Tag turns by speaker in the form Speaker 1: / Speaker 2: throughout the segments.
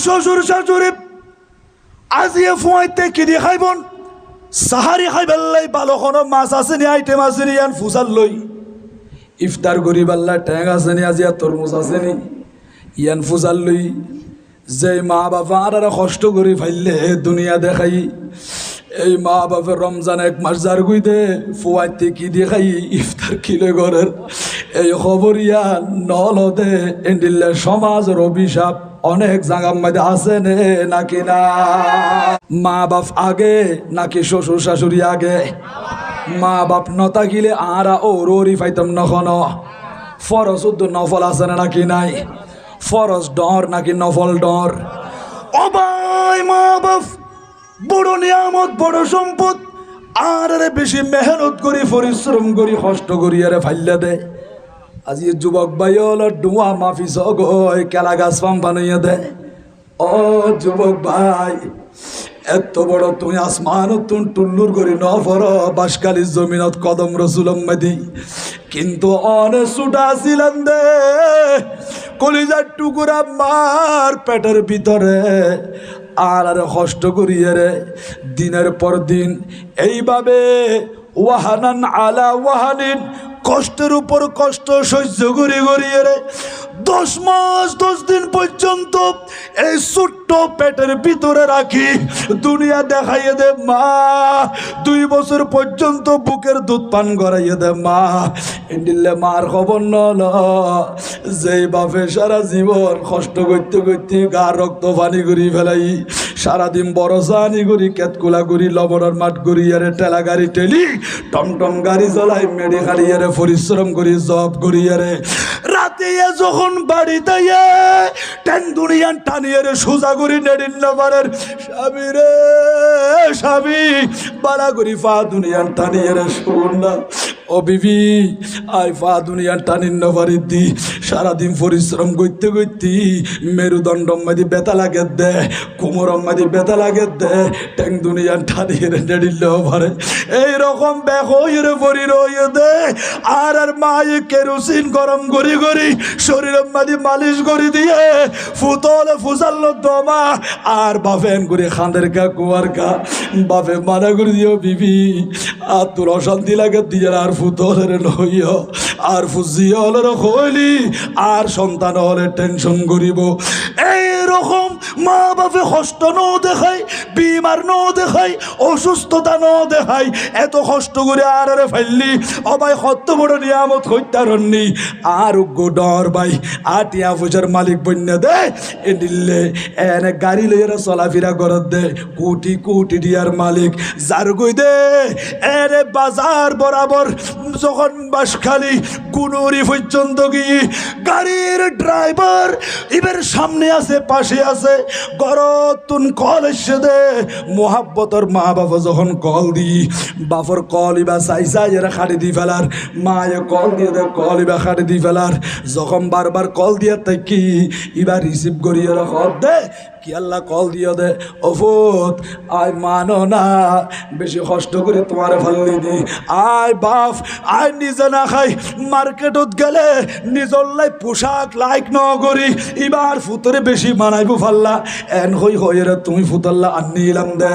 Speaker 1: শ্বশুর শাশুড়ি আজিয়ে ফুয়াইতে কি দিয়ে খাইবন সাহারি খাইবেলাই ভালো কোনো মাছ আছে নি আইটেম আছে নি ইয়ান ফুসাল লই ইফতার করি বাল্লা ট্যাং আছে নি আজিয়া তরমুজ আছে নি ইয়ান ফুসাল লই যে মা বাবা আর কষ্ট করি ফাইলে দুনিয়া দেখাই এই মা বাপের রমজান এক মাস যার গুই দে ফুয়াইতে কি দিয়ে খাই ইফতার কিলে ঘরের এই খবর ইয়ান নলদে এন্ডিল্লে সমাজের অভিশাপ অনেক জায়গার মধ্যে আছে নে নাকি না মা বাপ আগে নাকি শ্বশুর শাশুড়ি আগে মা বাপ নতা গিলে আরা ওরি পাইতাম নখন ফরজ উদ্দ নফল আছে না নাকি নাই ফরজ ডর নাকি নফল ডর ও ভাই মা বাপ বড় নিয়ামত বড় সম্পদ আর বেশি মেহনত করি পরিশ্রম করি কষ্ট করি আরে ফাইলে দে আজি যুবক ভাই হল ডুয়া মাফি সগই কেলা গাছ পাম বানাইয়া দে ও যুবক ভাই এত বড় তুমি আসমান তুন টুল্লুর করি নফর বাসকালি জমিনত কদম রসুলম মেদি কিন্তু অনে সুটা ছিলেন দে কলিজার টুকুরা মার পেটের ভিতরে আর কষ্ট করিয়ে রে দিনের পর দিন এইভাবে ওয়াহানান আলা ওয়াহানিন কষ্টের উপর কষ্ট সহ্য করি করিয়ে রে 10 মাস 10 দিন পর্যন্ত এই ছোট্ট পেটের ভিতরে রাখি দুনিয়া দেখাইয়ে দে মা 2 বছর পর্যন্ত বুকের দুধ পান করাইয়ে দে মা এন্ডিলে মার খবর নল যেই বাপে সারা জীবন কষ্ট করতে করতে গা রক্ত পানি করি ফেলাই সারাদিন বড় জানি করি কেতকুলা করি লবণের মাঠ করি আরে ঠেলা গাড়ি ঠেলি টমটম গাড়ি চলাই মেডি খাড়ি আরে পরিশ্রম করি জব করি আরে রাতে যখন বাড়িতে টেন দুনিয়ান টানিয়ে রে সোজা করি নেডিন নাম্বারের স্বামী রে স্বামী বালা করি ফা দুনিয়ান টানিয়ে রে শুন না ও বিবি আই ফা দুনিয়ান টানিন নাম্বারি দি সারাদিন পরিশ্রম করতে করতে মেরুদণ্ড মাদি বেতা লাগে দে কোমর মাদি বেতা লাগে দে টেং দুনিয়ান টানিয়ে রে নেডিন নাম্বারে এইরকম ব্যাগ হয়ে পরি রয়ে দে আর মায়ে কেরোসিন গরম করি করি শরীরের মাঝে মালিশ করে দিয়ে ফুতলে ফুসাল্লো দমা আর বাপেন করে খাঁদের কা কুয়ার কা বাপে মানা করে দিও বিবি আর তোর অশান্তি লাগে দিয়ে আর ফুতলের লইও আর ফুজিও হলে হইলি আর সন্তান হলে টেনশন করিব এইরকম মা বাপে কষ্ট ন দেখাই বিমার ন দেখাই অসুস্থতা ন দেখাই এত কষ্ট করে আর ফাইলি অবাই কত বড় নিয়ামত হইতারণনি আর গোডর ভাই আটিয়া পয়সার মালিক বন্যা দে এ দিল্লে এনে গাড়ি লইয়া চলাফেরা করত দে কোটি কোটি দিয়ার মালিক যার গই দে এনে বাজার বরাবর যখন বাসখালি গুনুরি পর্যন্ত গিয়ে গাড়ির ড্রাইভার এবার সামনে আছে পাশে আছে গরতুন কল এসে দে মোহাব্বতর মা বাবা যখন কল দি বাপর কল ইবা চাই চাই এরা খাড়ি দি ফেলার মায়ে কল দিয়ে দে কল ইবা খাড়ি দি ফেলার যখন বারবার কল দিয়ে তাই কি এবার রিসিভ করিয়ে রাখ দে কি আল্লাহ কল দিয়ে দে ওফত আয় মানো না বেশি কষ্ট করে তোমার ফাল্লি দি আয় বাপ আয় নিজে না খাই মার্কেটত গেলে নিজর লাই পোশাক লাইক ন করি এবার ফুতরে বেশি মানাইব ফাল্লা এন হইয়ে রে তুমি ফুতল্লা আনি ইলাম দে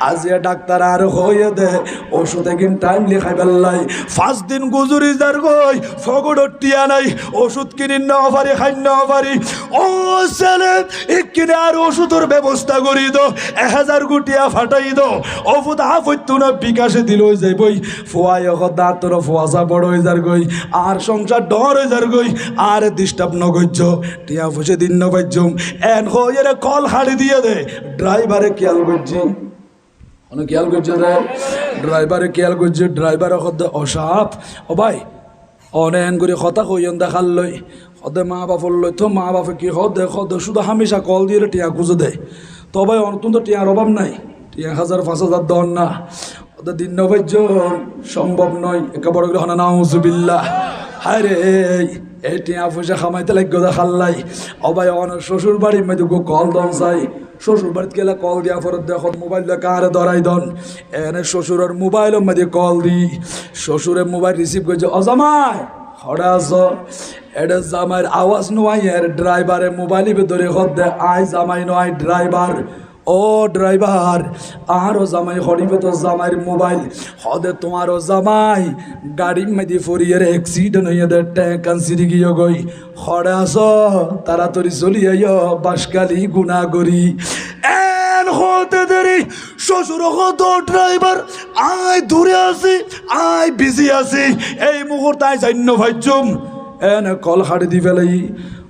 Speaker 1: আজিয়া ডাক্তার আর হইয়ে দে ওষুধ একদিন টাইম লিখাই পেল্লাই 5 দিন গুজুরি যার গই ফগড় টিয়া নাই ওষুধ কিনি না পারি খাই না পারি ও ছেলে কিনে আর ওষুধের ব্যবস্থা করি দো 1000 গুটিয়া ফাটাই দো ওষুধ হাফ হইতো না বিকাশে দিল যাইবই ফুয়াই দাঁত তোর ফুয়াশা বড় হয়ে যার গই আর সংসার ডর হয়ে যার গই আর ডিস্টার্ব ন করছ টিয়া ফুসে দিন ন পাইছম এন হয়ে কল হাড়ি দিয়ে দে ড্রাইভারে খেয়াল করছি অনেক খেয়াল করছে ড্রাইভারে খেয়াল করছে ড্রাইভার অসাপ ও ভাই অনেন করে কথা কইন দেখাল লই সদে মা বাপর লই তো মা বাপে কি সদে শুধু হামেশা কল দিয়ে টিয়া খুঁজে দেয় তো ভাই অন্তত টিয়ার অভাব নাই টিয়া 1000-5000 দন না ওদের দিন নবাজ্য সম্ভব নয় একেবারে হনা নাউজুবিল্লাহ হায় রে এই টিয়া পয়সা খামাইতে লাগবে দেখাল্লাই ও ভাই অনেক শ্বশুর বাড়ির মেয়েদের কল দন চাই শ্বশুর বাড়িতে গেলে কল দিয়া ফেরত দেখো মোবাইল কারে ধরাই দন এনে শ্বশুরের মোবাইলের মধ্যে কল দি শ্বশুরের মোবাইল রিসিভ করছে অজামাই হরে আছো এটা জামাইয়ের আওয়াজ নয় এর ড্রাইভারে মোবাইল ধরে হদ্দে আই জামাই নয় ড্রাইভার ও ড্রাইভার আরও জামাই হরিবে তো জামাইয়ের মোবাইল হদে তোমারও জামাই গাড়ির মেদি ফরিয়ে অ্যাক্সিডেন্ট হইয়া দে ট্যাঙ্কান সিরি গিয়ে গই হরে আছো তাড়াতাড়ি চলিয়ে বাসকালি গুণা করি হতে দেরি শ্বশুর হত ড্রাইভার আয় দূরে আছি আয় বিজি আছি এই মুহূর্তে আয় জান্য ভাইচুম এনে কল হাড়ি দি ফেলাই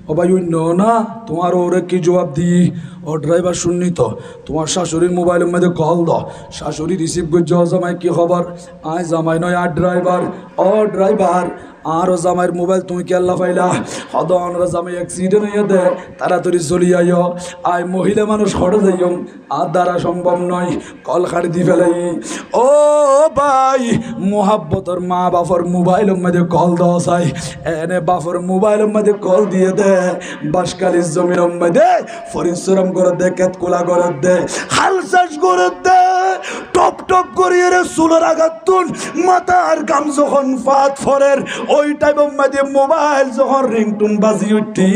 Speaker 1: ও ভাই অন্য না তোমার ওরে কি জবাব দিই ও ড্রাইভার শুননি তো তোমার শাশুড়ির মোবাইলের মধ্যে কল দাও শাশুড়ি রিসিভ করছে ও জামাই কি খবর আয় জামাই নয় আর ড্রাইভার ও ড্রাইভার আরও জামাইয়ের মোবাইল তুমি কি আল্লাহ পাইলা হদ আমরা জামাই অ্যাক্সিডেন্ট হইয়া দে তাড়াতাড়ি চলি আইও আয় মহিলা মানুষ খড়ে যাইম আর দ্বারা সম্ভব নয় কল খাড়ি দি ফেলাই ও ভাই মোহাব্বতর মা বাপর মোবাইলের মধ্যে কল দেওয়া চাই এনে বাপর মোবাইলের মধ্যে কল দিয়ে দে বাসকালির জমির মধ্যে পরিশ্রম করে দে কেতকুলা করে দে হাল চাষ করে দে টপ টপ করিয়ে রে চুলের আঘাত তুন মাথার গাম যখন ফাত ফরের ওই টাইমের মধ্যে মোবাইল যখন রিংটুন বাজি উঠি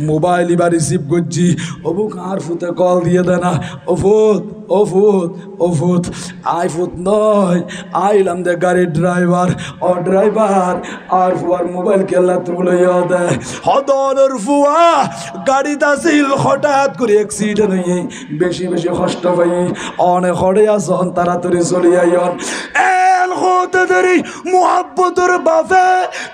Speaker 1: মোবাইল এবার রিসিভ করছি অবুক আর ফুতে কল দিয়ে দে না ও ফুত ও ফুত ও ফুত আই ফুত নয় আইলাম দে গাড়ির ড্রাইভার ও ড্রাইভার আর ফুয়ার মোবাইল কেল্লা তুলে দে হদর ফুয়া গাড়িতে আসিল হঠাৎ করে অ্যাক্সিডেন্ট হয়ে বেশি বেশি কষ্ট পাই অনেক হরে আসন তাড়াতাড়ি চলে আইন হতে দেরি মোহাব্বতের বাপে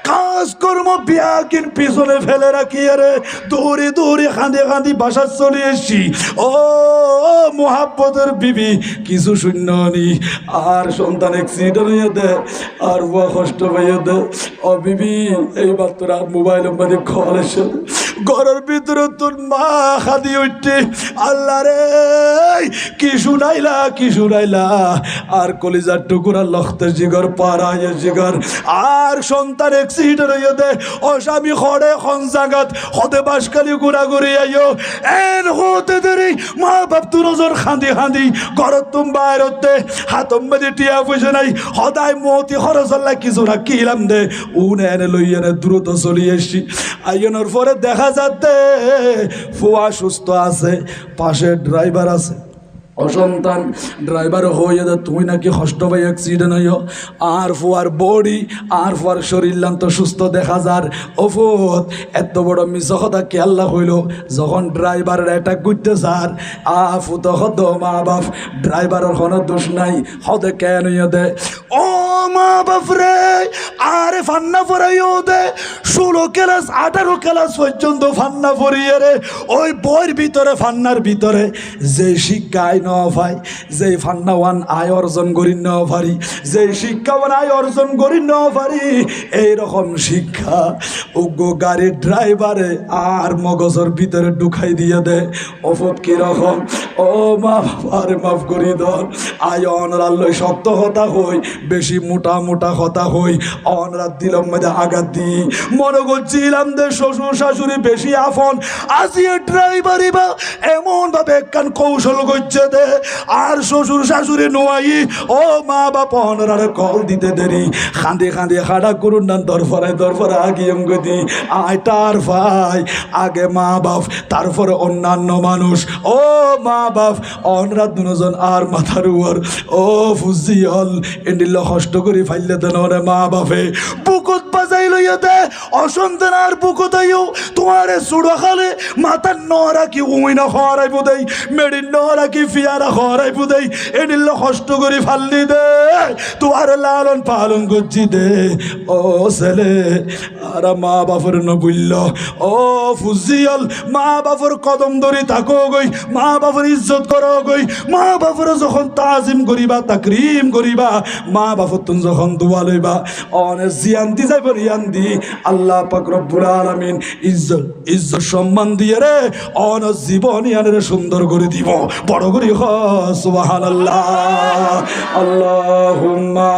Speaker 1: কাজ কর্ম বিয়াকির পিছনে ফেলে রাখি রে দৌড়ে দৌড়ে খাঁদে খাঁদি বাসা চলে এসছি ও মোহাব্বতের বিবি কিছু শূন্য নি আর সন্তান অ্যাক্সিডেন্ট হয়ে দে আর বুয়া কষ্ট পাইয়ে দে ও বিবি এইবার তোর আর মোবাইলের মধ্যে খবর এসে ঘরের ভিতরে তোর মা খাদি উঠতে আল্লাহ রে কি শুনাইলা আর কলিজার টুকুরা লখতে জিগর পাড়ায় জিগর আর সন্তান অ্যাক্সিডেন্ট হইয়া দে ও স্বামী খড়ে খনজাগাত হতে বাসকালি ঘুরাঘুরি আইও এর হতে দেরি মা বাপ তোর ওজন খাঁদি খাঁদি ঘরত তুম বাইরতে হাতম মেদি টিয়া পয়সা নাই সদায় মতি খরচ কিছু রাখিলাম দে উনে এনে লই এনে দ্রুত চলি এসছি আইনের পরে দেখা যাতে ফুয়া সুস্থ আছে পাশে ড্রাইভার আছে অসন্তান ড্রাইভার হয়ে দে তুই নাকি কষ্ট পাই অ্যাক্সিডেন্ট হইও আর ফুয়ার বডি আর ফুয়ার শরীর তো সুস্থ দেখা যার ওফত এত বড় মিশা কথা কে আল্লাহ হইল যখন ড্রাইভারের অ্যাটাক করতে স্যার ফুত হদ মা বাপ ড্রাইভারের কোনো দোষ নাই হদে কেন হইয়া দে ও মা বাপ রে আরে ফান্না পড়াইও দে 16 ক্লাস 18 ক্লাস পর্যন্ত ফান্না পড়িয়ে রে ওই বইয়ের ভিতরে ফান্নার ভিতরে যে শিক্ষায় ন ভাই যে ফান্নাওয়ান আয় অর্জন করি ন পারি যে শিক্ষাওয়ান আয় অর্জন করি ন পারি এইরকম শিক্ষা উগ্র গাড়ির ড্রাইভারে আর মগজের ভিতরে ঢুকাই দিয়ে দে অফত কিরকম ও মা বাবারে মাফ করি ধর আয় অনরাল্লই শক্ত কথা হই বেশি মোটা মোটা কথা হই অনরাত দিলাম মধ্যে আঘাত দিই মনে করছিলাম যে শ্বশুর শাশুড়ি বেশি আফন আজিয়ে ড্রাইভারই বা এমন ভাবে একখান কৌশল করছে দে আর শ্বশুর শাশুড়ি নোয়াই ও মা বাপ অনরারে কল দিতে দেরি খাঁদে খাঁদে খাড়া করুন না দরফরে আগে দি আয় তার ভাই আগে মা বাপ তারপরে অন্যান্য মানুষ ও মা বাপ অনরা দুজন আর মাথার উপর ও ফুজিয়ল এন্ডিল কষ্ট করে ফাইলে দেন ওরে মা বাপে বুকুত বাজাই লইয়া দে অসন্তান আর বুকুত আইও তোমারে সুড়া খালে মাথার নরা কি উইনা খরাই বুদেই মেডিন নরা কি ফিয়ারা খরাই বুদেই এন্ডিল কষ্ট করে ফাললি দে তোমার লালন পালন করছি দে ও ছেলে আর মা বাপের ন বলল ও ফুজিয়ল মা বাপের কদম ধরে থাকো গই মা বাপের ইজ্জত করো গই মা বাপের যখন তাজিম করিবা তাকরিম করিবা মা বাপর তুমি যখন দোয়া লইবা অনেক জিয়ান দি যাইব রিয়ান দি আল্লাহ পাক রব্বুল আলামিন ইজ্জত সম্মান দিয়ে রে অনেক জীবন ইয়ানের সুন্দর করে দিব বড় করে সুবহানাল্লাহ আল্লাহুম্মা